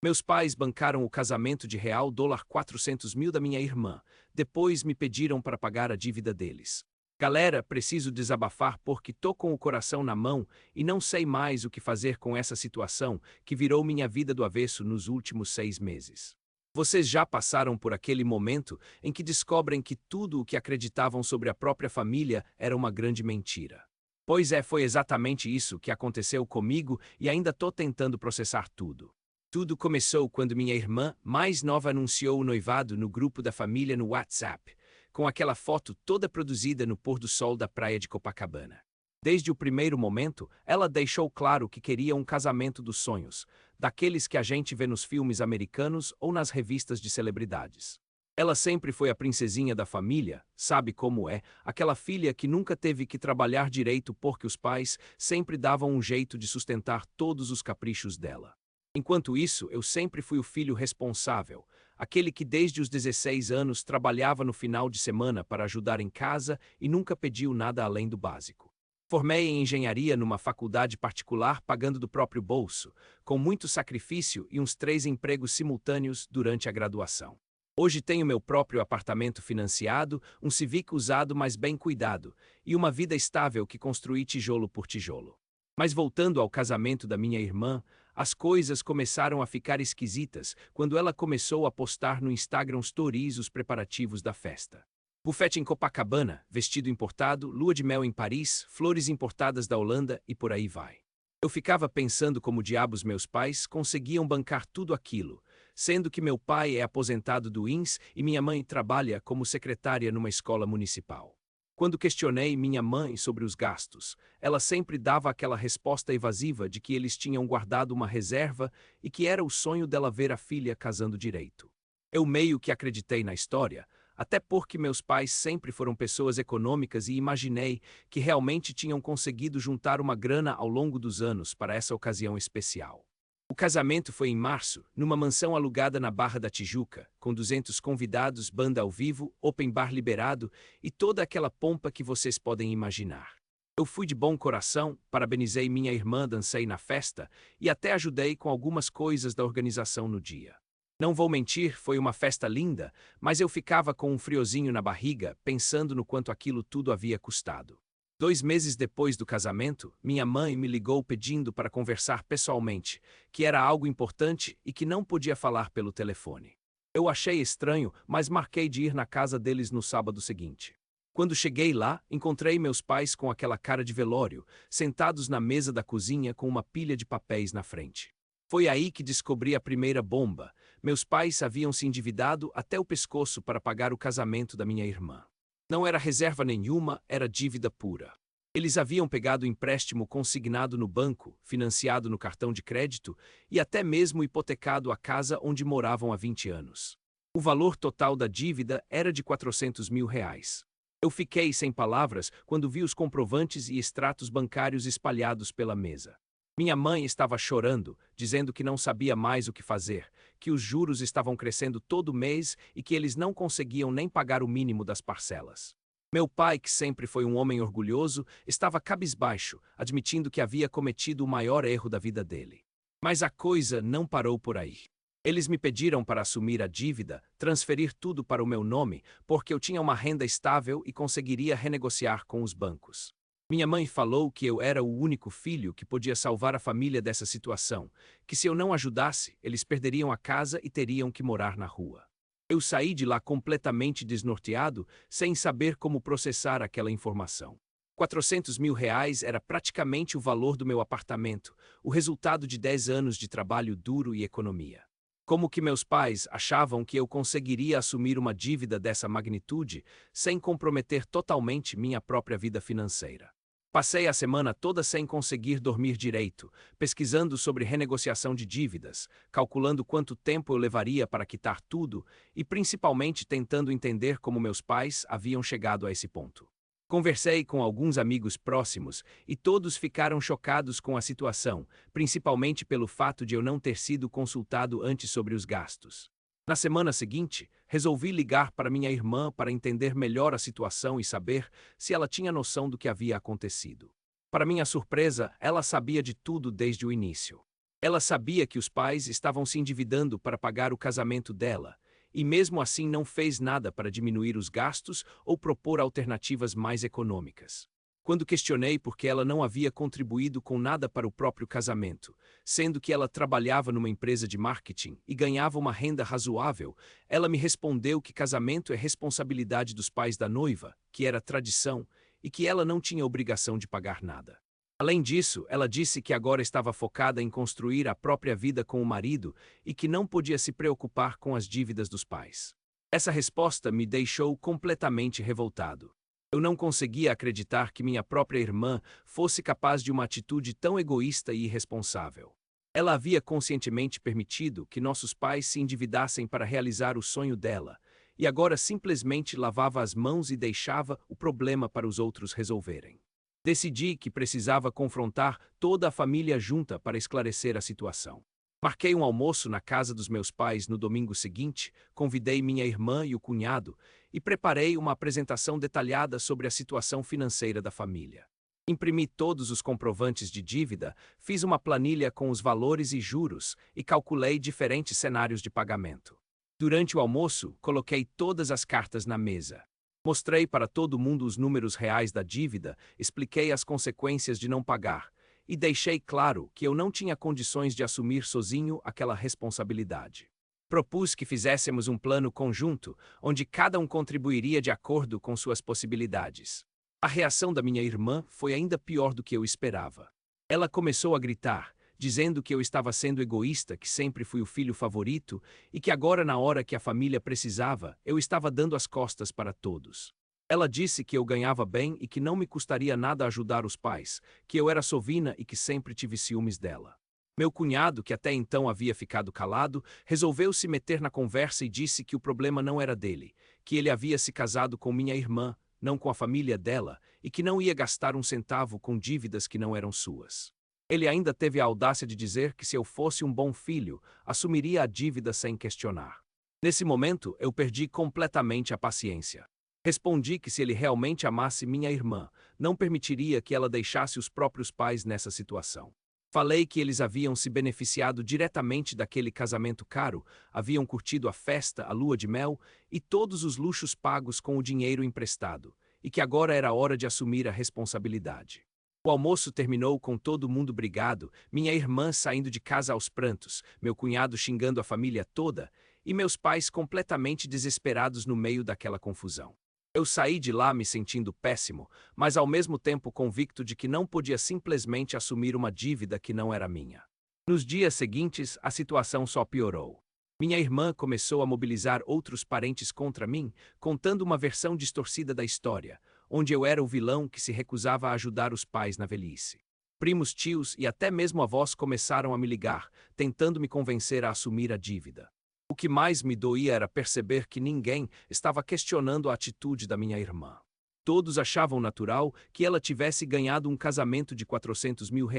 Meus pais bancaram o casamento de real dólar 400 mil da minha irmã. Depois me pediram para pagar a dívida deles. Galera, preciso desabafar porque tô com o coração na mão e não sei mais o que fazer com essa situação que virou minha vida do avesso nos últimos 6 meses. Vocês já passaram por aquele momento em que descobrem que tudo o que acreditavam sobre a própria família era uma grande mentira? Pois é, foi exatamente isso que aconteceu comigo e ainda tô tentando processar tudo. Tudo começou quando minha irmã mais nova anunciou o noivado no grupo da família no WhatsApp, com aquela foto toda produzida no pôr do sol da praia de Copacabana. Desde o primeiro momento, ela deixou claro que queria um casamento dos sonhos, daqueles que a gente vê nos filmes americanos ou nas revistas de celebridades. Ela sempre foi a princesinha da família, sabe como é, aquela filha que nunca teve que trabalhar direito porque os pais sempre davam um jeito de sustentar todos os caprichos dela. Enquanto isso, eu sempre fui o filho responsável, aquele que desde os 16 anos trabalhava no final de semana para ajudar em casa e nunca pediu nada além do básico. Formei em engenharia numa faculdade particular pagando do próprio bolso, com muito sacrifício e uns 3 empregos simultâneos durante a graduação. Hoje tenho meu próprio apartamento financiado, um Civic usado mas bem cuidado, e uma vida estável que construí tijolo por tijolo. Mas voltando ao casamento da minha irmã, as coisas começaram a ficar esquisitas quando ela começou a postar no Instagram Stories os preparativos da festa. Buffet em Copacabana, vestido importado, lua de mel em Paris, flores importadas da Holanda e por aí vai. Eu ficava pensando como diabos meus pais conseguiam bancar tudo aquilo, sendo que meu pai é aposentado do INSS e minha mãe trabalha como secretária numa escola municipal. Quando questionei minha mãe sobre os gastos, ela sempre dava aquela resposta evasiva de que eles tinham guardado uma reserva e que era o sonho dela ver a filha casando direito. Eu meio que acreditei na história, até porque meus pais sempre foram pessoas econômicas e imaginei que realmente tinham conseguido juntar uma grana ao longo dos anos para essa ocasião especial. O casamento foi em março, numa mansão alugada na Barra da Tijuca, com 200 convidados, banda ao vivo, open bar liberado e toda aquela pompa que vocês podem imaginar. Eu fui de bom coração, parabenizei minha irmã, dancei na festa e até ajudei com algumas coisas da organização no dia. Não vou mentir, foi uma festa linda, mas eu ficava com um friozinho na barriga, pensando no quanto aquilo tudo havia custado. 2 meses depois do casamento, minha mãe me ligou pedindo para conversar pessoalmente, que era algo importante e que não podia falar pelo telefone. Eu achei estranho, mas marquei de ir na casa deles no sábado seguinte. Quando cheguei lá, encontrei meus pais com aquela cara de velório, sentados na mesa da cozinha com uma pilha de papéis na frente. Foi aí que descobri a primeira bomba. Meus pais haviam se endividado até o pescoço para pagar o casamento da minha irmã. Não era reserva nenhuma, era dívida pura. Eles haviam pegado empréstimo consignado no banco, financiado no cartão de crédito e até mesmo hipotecado a casa onde moravam há 20 anos. O valor total da dívida era de 400 mil reais. Eu fiquei sem palavras quando vi os comprovantes e extratos bancários espalhados pela mesa. Minha mãe estava chorando, dizendo que não sabia mais o que fazer, que os juros estavam crescendo todo mês e que eles não conseguiam nem pagar o mínimo das parcelas. Meu pai, que sempre foi um homem orgulhoso, estava cabisbaixo, admitindo que havia cometido o maior erro da vida dele. Mas a coisa não parou por aí. Eles me pediram para assumir a dívida, transferir tudo para o meu nome, porque eu tinha uma renda estável e conseguiria renegociar com os bancos. Minha mãe falou que eu era o único filho que podia salvar a família dessa situação, que se eu não ajudasse, eles perderiam a casa e teriam que morar na rua. Eu saí de lá completamente desnorteado, sem saber como processar aquela informação. 400 mil reais era praticamente o valor do meu apartamento, o resultado de 10 anos de trabalho duro e economia. Como que meus pais achavam que eu conseguiria assumir uma dívida dessa magnitude sem comprometer totalmente minha própria vida financeira? Passei a semana toda sem conseguir dormir direito, pesquisando sobre renegociação de dívidas, calculando quanto tempo eu levaria para quitar tudo e principalmente tentando entender como meus pais haviam chegado a esse ponto. Conversei com alguns amigos próximos e todos ficaram chocados com a situação, principalmente pelo fato de eu não ter sido consultado antes sobre os gastos. Na semana seguinte, resolvi ligar para minha irmã para entender melhor a situação e saber se ela tinha noção do que havia acontecido. Para minha surpresa, ela sabia de tudo desde o início. Ela sabia que os pais estavam se endividando para pagar o casamento dela, e mesmo assim não fez nada para diminuir os gastos ou propor alternativas mais econômicas. Quando questionei por que ela não havia contribuído com nada para o próprio casamento, sendo que ela trabalhava numa empresa de marketing e ganhava uma renda razoável, ela me respondeu que casamento é responsabilidade dos pais da noiva, que era tradição, e que ela não tinha obrigação de pagar nada. Além disso, ela disse que agora estava focada em construir a própria vida com o marido e que não podia se preocupar com as dívidas dos pais. Essa resposta me deixou completamente revoltado. Eu não conseguia acreditar que minha própria irmã fosse capaz de uma atitude tão egoísta e irresponsável. Ela havia conscientemente permitido que nossos pais se endividassem para realizar o sonho dela, e agora simplesmente lavava as mãos e deixava o problema para os outros resolverem. Decidi que precisava confrontar toda a família junta para esclarecer a situação. Marquei um almoço na casa dos meus pais no domingo seguinte, convidei minha irmã e o cunhado e preparei uma apresentação detalhada sobre a situação financeira da família. Imprimi todos os comprovantes de dívida, fiz uma planilha com os valores e juros e calculei diferentes cenários de pagamento. Durante o almoço, coloquei todas as cartas na mesa. Mostrei para todo mundo os números reais da dívida, expliquei as consequências de não pagar e deixei claro que eu não tinha condições de assumir sozinho aquela responsabilidade. Propus que fizéssemos um plano conjunto, onde cada um contribuiria de acordo com suas possibilidades. A reação da minha irmã foi ainda pior do que eu esperava. Ela começou a gritar, dizendo que eu estava sendo egoísta, que sempre fui o filho favorito e que agora, na hora que a família precisava, eu estava dando as costas para todos. Ela disse que eu ganhava bem e que não me custaria nada ajudar os pais, que eu era sovina e que sempre tive ciúmes dela. Meu cunhado, que até então havia ficado calado, resolveu se meter na conversa e disse que o problema não era dele, que ele havia se casado com minha irmã, não com a família dela, e que não ia gastar um centavo com dívidas que não eram suas. Ele ainda teve a audácia de dizer que se eu fosse um bom filho, assumiria a dívida sem questionar. Nesse momento, eu perdi completamente a paciência. Respondi que se ele realmente amasse minha irmã, não permitiria que ela deixasse os próprios pais nessa situação. Falei que eles haviam se beneficiado diretamente daquele casamento caro, haviam curtido a festa, a lua de mel e todos os luxos pagos com o dinheiro emprestado, e que agora era hora de assumir a responsabilidade. O almoço terminou com todo mundo brigado, minha irmã saindo de casa aos prantos, meu cunhado xingando a família toda e meus pais completamente desesperados no meio daquela confusão. Eu saí de lá me sentindo péssimo, mas ao mesmo tempo convicto de que não podia simplesmente assumir uma dívida que não era minha. Nos dias seguintes, a situação só piorou. Minha irmã começou a mobilizar outros parentes contra mim, contando uma versão distorcida da história, onde eu era o vilão que se recusava a ajudar os pais na velhice. Primos, tios e até mesmo avós começaram a me ligar, tentando me convencer a assumir a dívida. O que mais me doía era perceber que ninguém estava questionando a atitude da minha irmã. Todos achavam natural que ela tivesse ganhado um casamento de R$ 400 mil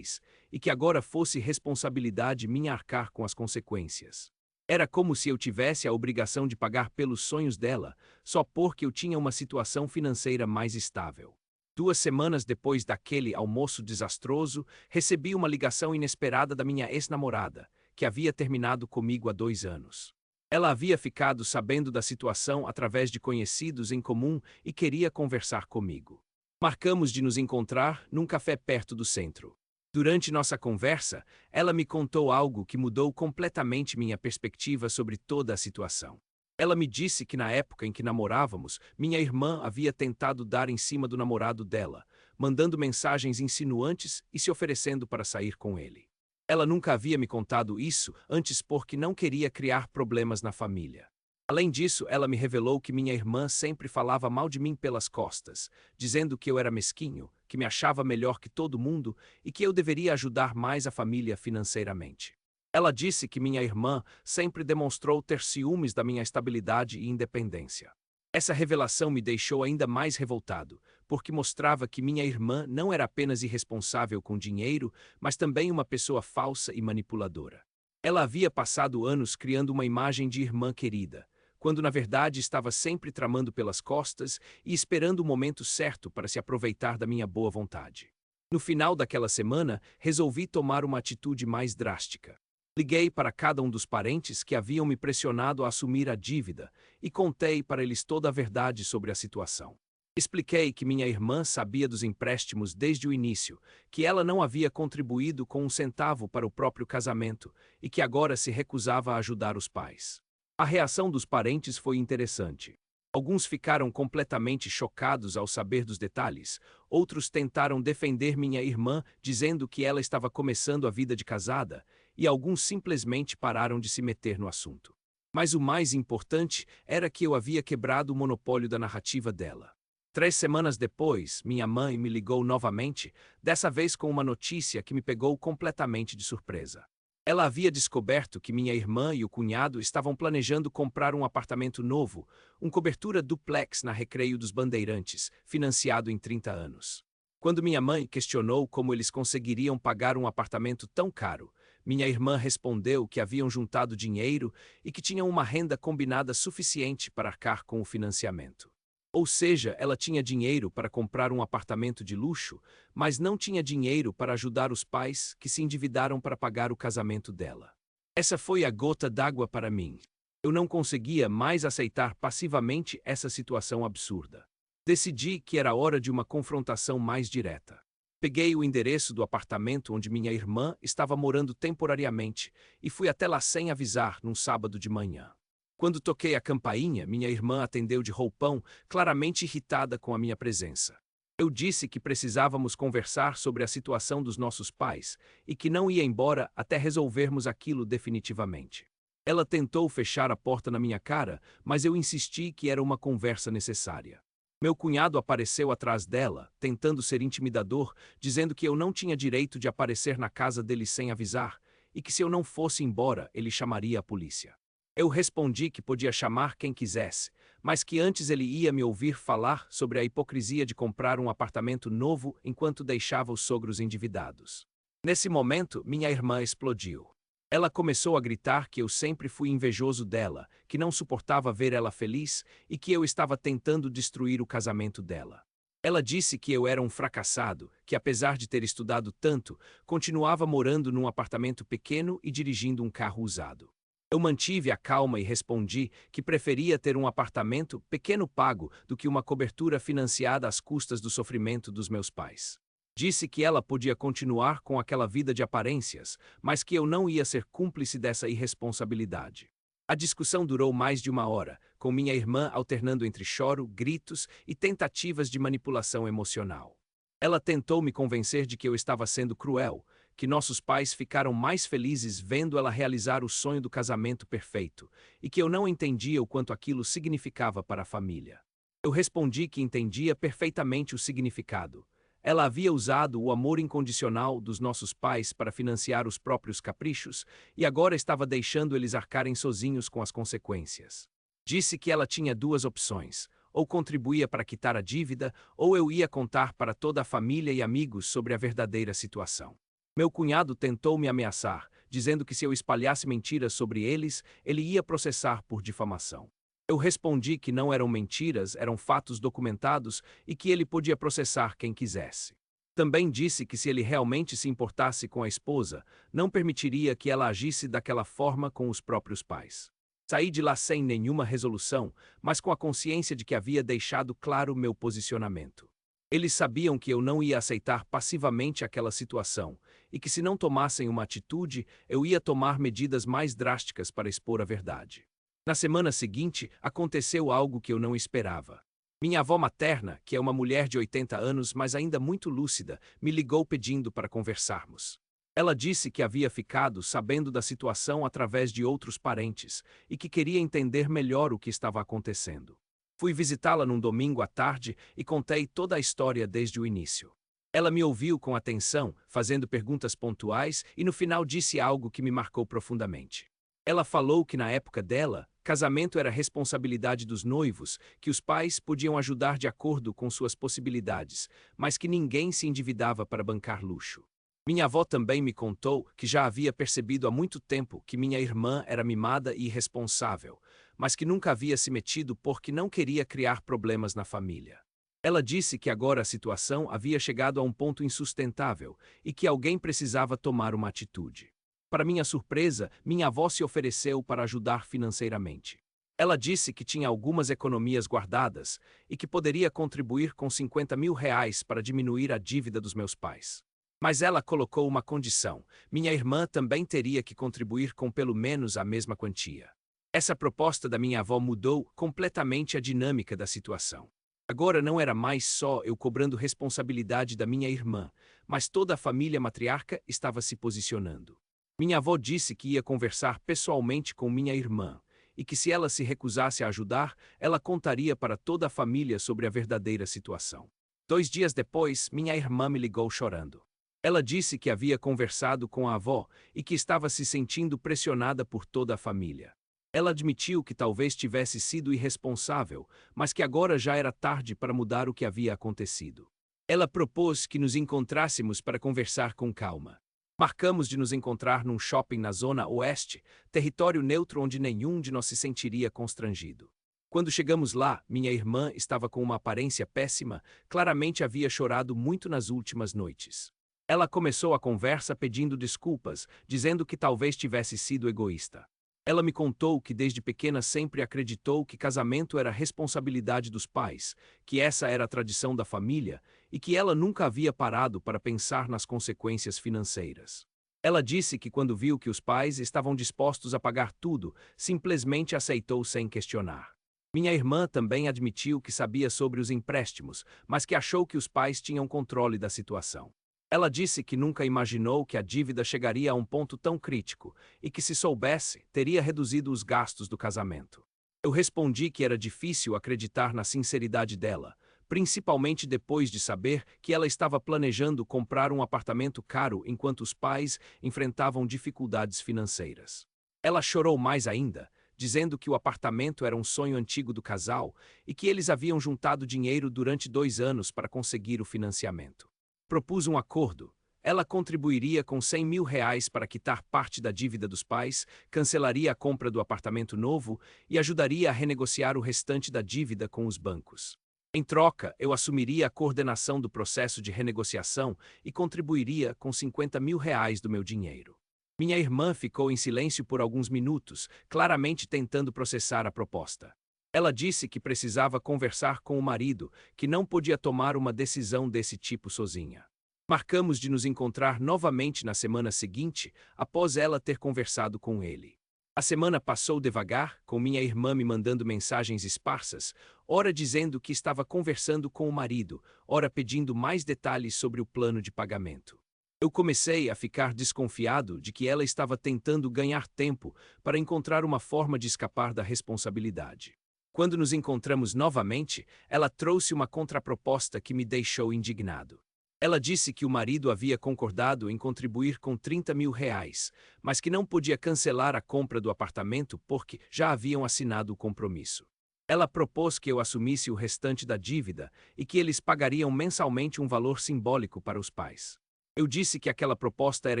e que agora fosse responsabilidade minha arcar com as consequências. Era como se eu tivesse a obrigação de pagar pelos sonhos dela, só porque eu tinha uma situação financeira mais estável. 2 semanas depois daquele almoço desastroso, recebi uma ligação inesperada da minha ex-namorada, que havia terminado comigo há 2 anos. Ela havia ficado sabendo da situação através de conhecidos em comum e queria conversar comigo. Marcamos de nos encontrar num café perto do centro. Durante nossa conversa, ela me contou algo que mudou completamente minha perspectiva sobre toda a situação. Ela me disse que na época em que namorávamos, minha irmã havia tentado dar em cima do namorado dela, mandando mensagens insinuantes e se oferecendo para sair com ele. Ela nunca havia me contado isso antes porque não queria criar problemas na família. Além disso, ela me revelou que minha irmã sempre falava mal de mim pelas costas, dizendo que eu era mesquinho, que me achava melhor que todo mundo e que eu deveria ajudar mais a família financeiramente. Ela disse que minha irmã sempre demonstrou ter ciúmes da minha estabilidade e independência. Essa revelação me deixou ainda mais revoltado, porque mostrava que minha irmã não era apenas irresponsável com dinheiro, mas também uma pessoa falsa e manipuladora. Ela havia passado anos criando uma imagem de irmã querida, quando na verdade estava sempre tramando pelas costas e esperando o momento certo para se aproveitar da minha boa vontade. No final daquela semana, resolvi tomar uma atitude mais drástica. Liguei para cada um dos parentes que haviam me pressionado a assumir a dívida e contei para eles toda a verdade sobre a situação. Expliquei que minha irmã sabia dos empréstimos desde o início, que ela não havia contribuído com um centavo para o próprio casamento e que agora se recusava a ajudar os pais. A reação dos parentes foi interessante. Alguns ficaram completamente chocados ao saber dos detalhes, outros tentaram defender minha irmã, dizendo que ela estava começando a vida de casada, e alguns simplesmente pararam de se meter no assunto. Mas o mais importante era que eu havia quebrado o monopólio da narrativa dela. 3 semanas depois, minha mãe me ligou novamente, dessa vez com uma notícia que me pegou completamente de surpresa. Ela havia descoberto que minha irmã e o cunhado estavam planejando comprar um apartamento novo, cobertura duplex na Recreio dos Bandeirantes, financiado em 30 anos. Quando minha mãe questionou como eles conseguiriam pagar um apartamento tão caro, minha irmã respondeu que haviam juntado dinheiro e que tinham uma renda combinada suficiente para arcar com o financiamento. Ou seja, ela tinha dinheiro para comprar um apartamento de luxo, mas não tinha dinheiro para ajudar os pais que se endividaram para pagar o casamento dela. Essa foi a gota d'água para mim. Eu não conseguia mais aceitar passivamente essa situação absurda. Decidi que era hora de uma confrontação mais direta. Peguei o endereço do apartamento onde minha irmã estava morando temporariamente e fui até lá sem avisar num sábado de manhã. Quando toquei a campainha, minha irmã atendeu de roupão, claramente irritada com a minha presença. Eu disse que precisávamos conversar sobre a situação dos nossos pais e que não ia embora até resolvermos aquilo definitivamente. Ela tentou fechar a porta na minha cara, mas eu insisti que era uma conversa necessária. Meu cunhado apareceu atrás dela, tentando ser intimidador, dizendo que eu não tinha direito de aparecer na casa dele sem avisar e que se eu não fosse embora, ele chamaria a polícia. Eu respondi que podia chamar quem quisesse, mas que antes ele ia me ouvir falar sobre a hipocrisia de comprar um apartamento novo enquanto deixava os sogros endividados. Nesse momento, minha irmã explodiu. Ela começou a gritar que eu sempre fui invejoso dela, que não suportava ver ela feliz e que eu estava tentando destruir o casamento dela. Ela disse que eu era um fracassado, que apesar de ter estudado tanto, continuava morando num apartamento pequeno e dirigindo um carro usado. Eu mantive a calma e respondi que preferia ter um apartamento pequeno pago do que uma cobertura financiada às custas do sofrimento dos meus pais. Disse que ela podia continuar com aquela vida de aparências, mas que eu não ia ser cúmplice dessa irresponsabilidade. A discussão durou mais de 1 hora, com minha irmã alternando entre choro, gritos e tentativas de manipulação emocional. Ela tentou me convencer de que eu estava sendo cruel, que nossos pais ficaram mais felizes vendo ela realizar o sonho do casamento perfeito, e que eu não entendia o quanto aquilo significava para a família. Eu respondi que entendia perfeitamente o significado. Ela havia usado o amor incondicional dos nossos pais para financiar os próprios caprichos e agora estava deixando eles arcarem sozinhos com as consequências. Disse que ela tinha 2 opções: ou contribuía para quitar a dívida, ou eu ia contar para toda a família e amigos sobre a verdadeira situação. Meu cunhado tentou me ameaçar, dizendo que se eu espalhasse mentiras sobre eles, ele ia processar por difamação. Eu respondi que não eram mentiras, eram fatos documentados e que ele podia processar quem quisesse. Também disse que se ele realmente se importasse com a esposa, não permitiria que ela agisse daquela forma com os próprios pais. Saí de lá sem nenhuma resolução, mas com a consciência de que havia deixado claro meu posicionamento. Eles sabiam que eu não ia aceitar passivamente aquela situação, e que se não tomassem uma atitude, eu ia tomar medidas mais drásticas para expor a verdade. Na semana seguinte, aconteceu algo que eu não esperava. Minha avó materna, que é uma mulher de 80 anos, mas ainda muito lúcida, me ligou pedindo para conversarmos. Ela disse que havia ficado sabendo da situação através de outros parentes e que queria entender melhor o que estava acontecendo. Fui visitá-la num domingo à tarde e contei toda a história desde o início. Ela me ouviu com atenção, fazendo perguntas pontuais e no final disse algo que me marcou profundamente. Ela falou que na época dela, casamento era responsabilidade dos noivos, que os pais podiam ajudar de acordo com suas possibilidades, mas que ninguém se endividava para bancar luxo. Minha avó também me contou que já havia percebido há muito tempo que minha irmã era mimada e irresponsável, mas que nunca havia se metido porque não queria criar problemas na família. Ela disse que agora a situação havia chegado a um ponto insustentável e que alguém precisava tomar uma atitude. Para minha surpresa, minha avó se ofereceu para ajudar financeiramente. Ela disse que tinha algumas economias guardadas e que poderia contribuir com R$ 50.000 para diminuir a dívida dos meus pais. Mas ela colocou uma condição: minha irmã também teria que contribuir com pelo menos a mesma quantia. Essa proposta da minha avó mudou completamente a dinâmica da situação. Agora não era mais só eu cobrando responsabilidade da minha irmã, mas toda a família matriarca estava se posicionando. Minha avó disse que ia conversar pessoalmente com minha irmã, e que se ela se recusasse a ajudar, ela contaria para toda a família sobre a verdadeira situação. 2 dias depois, minha irmã me ligou chorando. Ela disse que havia conversado com a avó e que estava se sentindo pressionada por toda a família. Ela admitiu que talvez tivesse sido irresponsável, mas que agora já era tarde para mudar o que havia acontecido. Ela propôs que nos encontrássemos para conversar com calma. Marcamos de nos encontrar num shopping na Zona Oeste, território neutro onde nenhum de nós se sentiria constrangido. Quando chegamos lá, minha irmã estava com uma aparência péssima, claramente havia chorado muito nas últimas noites. Ela começou a conversa pedindo desculpas, dizendo que talvez tivesse sido egoísta. Ela me contou que desde pequena sempre acreditou que casamento era responsabilidade dos pais, que essa era a tradição da família e que ela nunca havia parado para pensar nas consequências financeiras. Ela disse que quando viu que os pais estavam dispostos a pagar tudo, simplesmente aceitou sem questionar. Minha irmã também admitiu que sabia sobre os empréstimos, mas que achou que os pais tinham controle da situação. Ela disse que nunca imaginou que a dívida chegaria a um ponto tão crítico e que, se soubesse, teria reduzido os gastos do casamento. Eu respondi que era difícil acreditar na sinceridade dela, principalmente depois de saber que ela estava planejando comprar um apartamento caro enquanto os pais enfrentavam dificuldades financeiras. Ela chorou mais ainda, dizendo que o apartamento era um sonho antigo do casal e que eles haviam juntado dinheiro durante 2 anos para conseguir o financiamento. Propus um acordo. Ela contribuiria com R$ 100.000 para quitar parte da dívida dos pais, cancelaria a compra do apartamento novo e ajudaria a renegociar o restante da dívida com os bancos. Em troca, eu assumiria a coordenação do processo de renegociação e contribuiria com R$ 50.000 do meu dinheiro. Minha irmã ficou em silêncio por alguns minutos, claramente tentando processar a proposta. Ela disse que precisava conversar com o marido, que não podia tomar uma decisão desse tipo sozinha. Marcamos de nos encontrar novamente na semana seguinte, após ela ter conversado com ele. A semana passou devagar, com minha irmã me mandando mensagens esparsas, ora dizendo que estava conversando com o marido, ora pedindo mais detalhes sobre o plano de pagamento. Eu comecei a ficar desconfiado de que ela estava tentando ganhar tempo para encontrar uma forma de escapar da responsabilidade. Quando nos encontramos novamente, ela trouxe uma contraproposta que me deixou indignado. Ela disse que o marido havia concordado em contribuir com R$ 30.000, mas que não podia cancelar a compra do apartamento porque já haviam assinado o compromisso. Ela propôs que eu assumisse o restante da dívida e que eles pagariam mensalmente um valor simbólico para os pais. Eu disse que aquela proposta era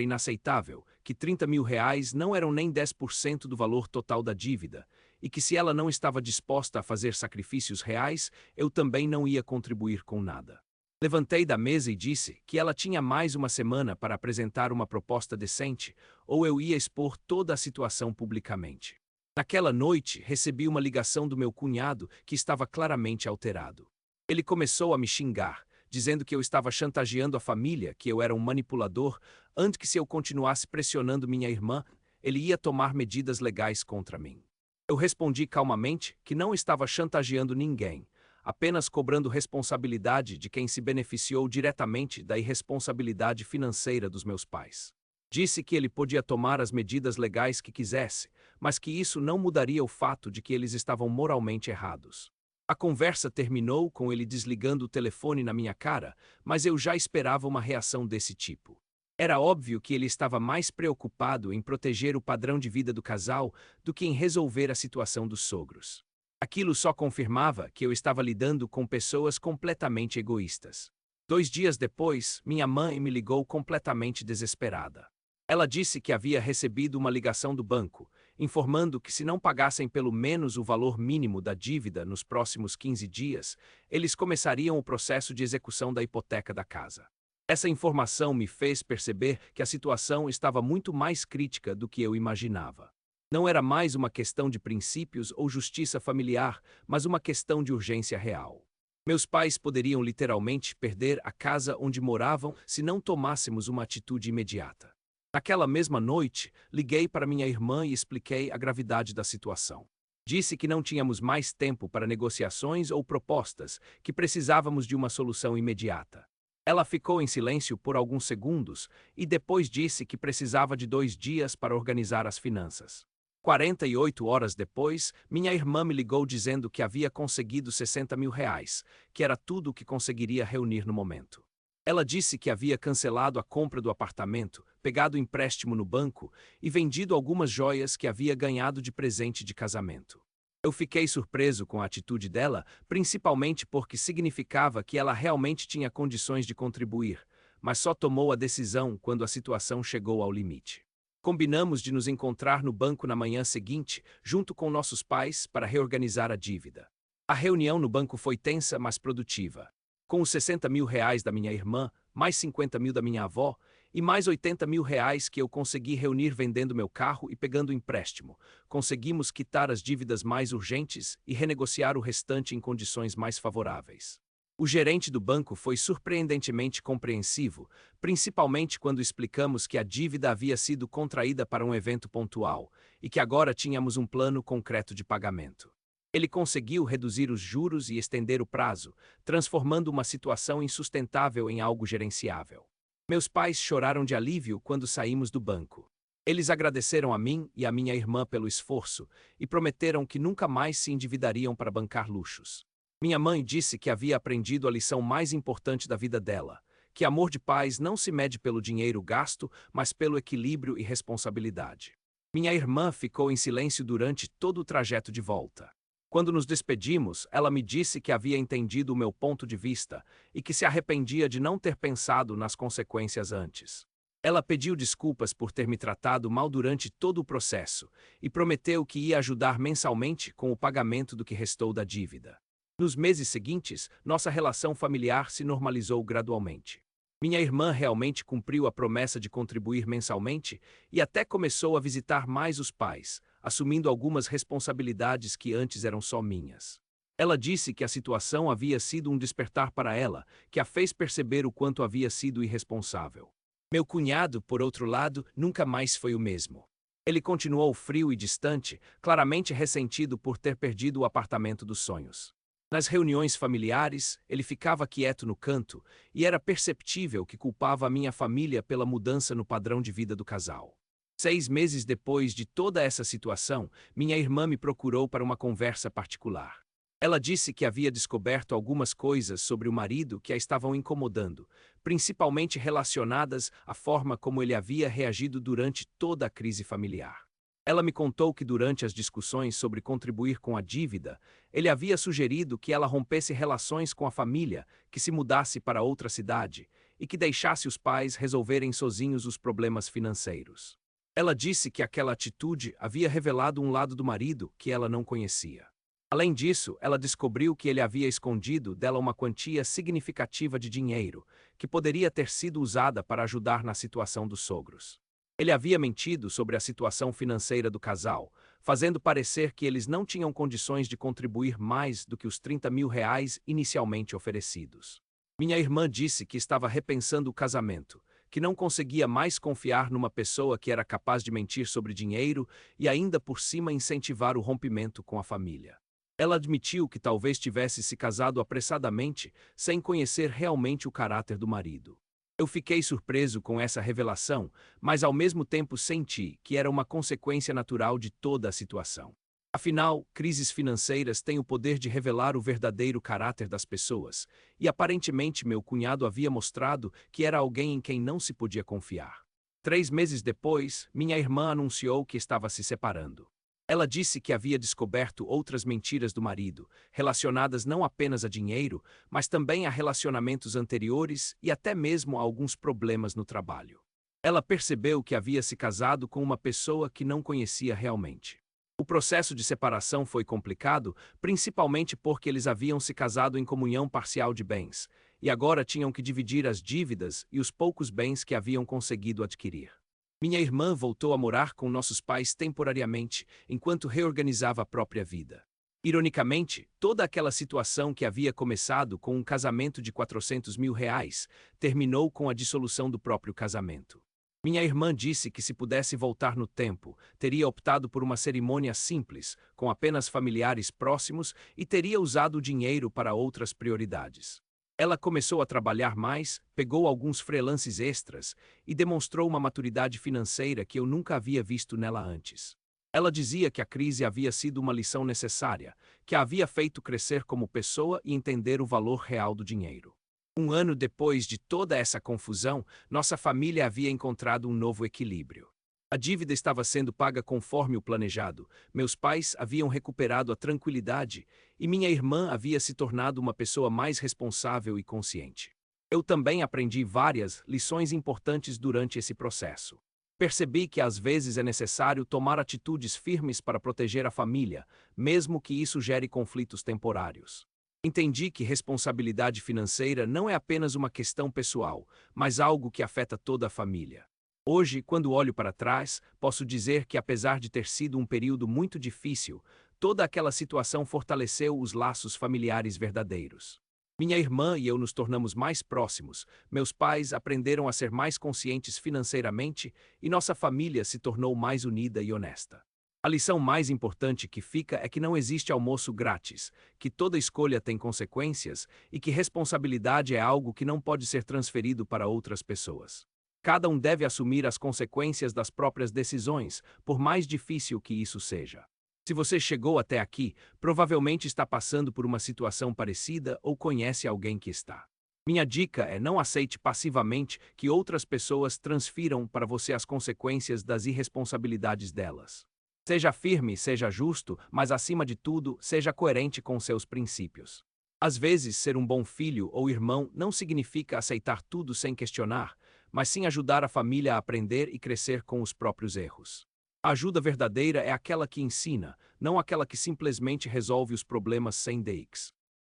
inaceitável, que R$ 30.000 não eram nem 10% do valor total da dívida, e que se ela não estava disposta a fazer sacrifícios reais, eu também não ia contribuir com nada. Levantei da mesa e disse que ela tinha mais uma semana para apresentar uma proposta decente, ou eu ia expor toda a situação publicamente. Naquela noite, recebi uma ligação do meu cunhado que estava claramente alterado. Ele começou a me xingar, dizendo que eu estava chantageando a família, que eu era um manipulador, antes que se eu continuasse pressionando minha irmã, ele ia tomar medidas legais contra mim. Eu respondi calmamente que não estava chantageando ninguém, apenas cobrando responsabilidade de quem se beneficiou diretamente da irresponsabilidade financeira dos meus pais. Disse que ele podia tomar as medidas legais que quisesse, mas que isso não mudaria o fato de que eles estavam moralmente errados. A conversa terminou com ele desligando o telefone na minha cara, mas eu já esperava uma reação desse tipo. Era óbvio que ele estava mais preocupado em proteger o padrão de vida do casal do que em resolver a situação dos sogros. Aquilo só confirmava que eu estava lidando com pessoas completamente egoístas. 2 dias depois, minha mãe me ligou completamente desesperada. Ela disse que havia recebido uma ligação do banco, informando que se não pagassem pelo menos o valor mínimo da dívida nos próximos 15 dias, eles começariam o processo de execução da hipoteca da casa. Essa informação me fez perceber que a situação estava muito mais crítica do que eu imaginava. Não era mais uma questão de princípios ou justiça familiar, mas uma questão de urgência real. Meus pais poderiam literalmente perder a casa onde moravam se não tomássemos uma atitude imediata. Naquela mesma noite, liguei para minha irmã e expliquei a gravidade da situação. Disse que não tínhamos mais tempo para negociações ou propostas, que precisávamos de uma solução imediata. Ela ficou em silêncio por alguns segundos e depois disse que precisava de 2 dias para organizar as finanças. 48 horas depois, minha irmã me ligou dizendo que havia conseguido 60 mil reais, que era tudo o que conseguiria reunir no momento. Ela disse que havia cancelado a compra do apartamento, pegado empréstimo no banco e vendido algumas joias que havia ganhado de presente de casamento. Eu fiquei surpreso com a atitude dela, principalmente porque significava que ela realmente tinha condições de contribuir, mas só tomou a decisão quando a situação chegou ao limite. Combinamos de nos encontrar no banco na manhã seguinte, junto com nossos pais, para reorganizar a dívida. A reunião no banco foi tensa, mas produtiva. Com os 60 mil reais da minha irmã, mais 50 mil da minha avó e mais 80 mil reais que eu consegui reunir vendendo meu carro e pegando empréstimo, conseguimos quitar as dívidas mais urgentes e renegociar o restante em condições mais favoráveis. O gerente do banco foi surpreendentemente compreensivo, principalmente quando explicamos que a dívida havia sido contraída para um evento pontual e que agora tínhamos um plano concreto de pagamento. Ele conseguiu reduzir os juros e estender o prazo, transformando uma situação insustentável em algo gerenciável. Meus pais choraram de alívio quando saímos do banco. Eles agradeceram a mim e a minha irmã pelo esforço e prometeram que nunca mais se endividariam para bancar luxos. Minha mãe disse que havia aprendido a lição mais importante da vida dela, que amor de pais não se mede pelo dinheiro gasto, mas pelo equilíbrio e responsabilidade. Minha irmã ficou em silêncio durante todo o trajeto de volta. Quando nos despedimos, ela me disse que havia entendido o meu ponto de vista e que se arrependia de não ter pensado nas consequências antes. Ela pediu desculpas por ter me tratado mal durante todo o processo e prometeu que ia ajudar mensalmente com o pagamento do que restou da dívida. Nos meses seguintes, nossa relação familiar se normalizou gradualmente. Minha irmã realmente cumpriu a promessa de contribuir mensalmente e até começou a visitar mais os pais, assumindo algumas responsabilidades que antes eram só minhas. Ela disse que a situação havia sido um despertar para ela, que a fez perceber o quanto havia sido irresponsável. Meu cunhado, por outro lado, nunca mais foi o mesmo. Ele continuou frio e distante, claramente ressentido por ter perdido o apartamento dos sonhos. Nas reuniões familiares, ele ficava quieto no canto e era perceptível que culpava a minha família pela mudança no padrão de vida do casal. 6 meses depois de toda essa situação, minha irmã me procurou para uma conversa particular. Ela disse que havia descoberto algumas coisas sobre o marido que a estavam incomodando, principalmente relacionadas à forma como ele havia reagido durante toda a crise familiar. Ela me contou que durante as discussões sobre contribuir com a dívida, ele havia sugerido que ela rompesse relações com a família, que se mudasse para outra cidade e que deixasse os pais resolverem sozinhos os problemas financeiros. Ela disse que aquela atitude havia revelado um lado do marido que ela não conhecia. Além disso, ela descobriu que ele havia escondido dela uma quantia significativa de dinheiro, que poderia ter sido usada para ajudar na situação dos sogros. Ele havia mentido sobre a situação financeira do casal, fazendo parecer que eles não tinham condições de contribuir mais do que os 30 mil reais inicialmente oferecidos. Minha irmã disse que estava repensando o casamento, que não conseguia mais confiar numa pessoa que era capaz de mentir sobre dinheiro e ainda por cima incentivar o rompimento com a família. Ela admitiu que talvez tivesse se casado apressadamente, sem conhecer realmente o caráter do marido. Eu fiquei surpreso com essa revelação, mas ao mesmo tempo senti que era uma consequência natural de toda a situação. Afinal, crises financeiras têm o poder de revelar o verdadeiro caráter das pessoas, e aparentemente meu cunhado havia mostrado que era alguém em quem não se podia confiar. 3 meses depois, minha irmã anunciou que estava se separando. Ela disse que havia descoberto outras mentiras do marido, relacionadas não apenas a dinheiro, mas também a relacionamentos anteriores e até mesmo a alguns problemas no trabalho. Ela percebeu que havia se casado com uma pessoa que não conhecia realmente. O processo de separação foi complicado, principalmente porque eles haviam se casado em comunhão parcial de bens, e agora tinham que dividir as dívidas e os poucos bens que haviam conseguido adquirir. Minha irmã voltou a morar com nossos pais temporariamente, enquanto reorganizava a própria vida. Ironicamente, toda aquela situação que havia começado com um casamento de R$ 400.000 terminou com a dissolução do próprio casamento. Minha irmã disse que se pudesse voltar no tempo, teria optado por uma cerimônia simples, com apenas familiares próximos e teria usado o dinheiro para outras prioridades. Ela começou a trabalhar mais, pegou alguns freelances extras e demonstrou uma maturidade financeira que eu nunca havia visto nela antes. Ela dizia que a crise havia sido uma lição necessária, que a havia feito crescer como pessoa e entender o valor real do dinheiro. Um ano depois de toda essa confusão, nossa família havia encontrado um novo equilíbrio. A dívida estava sendo paga conforme o planejado, meus pais haviam recuperado a tranquilidade e minha irmã havia se tornado uma pessoa mais responsável e consciente. Eu também aprendi várias lições importantes durante esse processo. Percebi que às vezes é necessário tomar atitudes firmes para proteger a família, mesmo que isso gere conflitos temporários. Entendi que responsabilidade financeira não é apenas uma questão pessoal, mas algo que afeta toda a família. Hoje, quando olho para trás, posso dizer que apesar de ter sido um período muito difícil, toda aquela situação fortaleceu os laços familiares verdadeiros. Minha irmã e eu nos tornamos mais próximos, meus pais aprenderam a ser mais conscientes financeiramente e nossa família se tornou mais unida e honesta. A lição mais importante que fica é que não existe almoço grátis, que toda escolha tem consequências e que responsabilidade é algo que não pode ser transferido para outras pessoas. Cada um deve assumir as consequências das próprias decisões, por mais difícil que isso seja. Se você chegou até aqui, provavelmente está passando por uma situação parecida ou conhece alguém que está. Minha dica é: não aceite passivamente que outras pessoas transfiram para você as consequências das irresponsabilidades delas. Seja firme, seja justo, mas acima de tudo, seja coerente com seus princípios. Às vezes, ser um bom filho ou irmão não significa aceitar tudo sem questionar, mas sim ajudar a família a aprender e crescer com os próprios erros. A ajuda verdadeira é aquela que ensina, não aquela que simplesmente resolve os problemas sem deixar.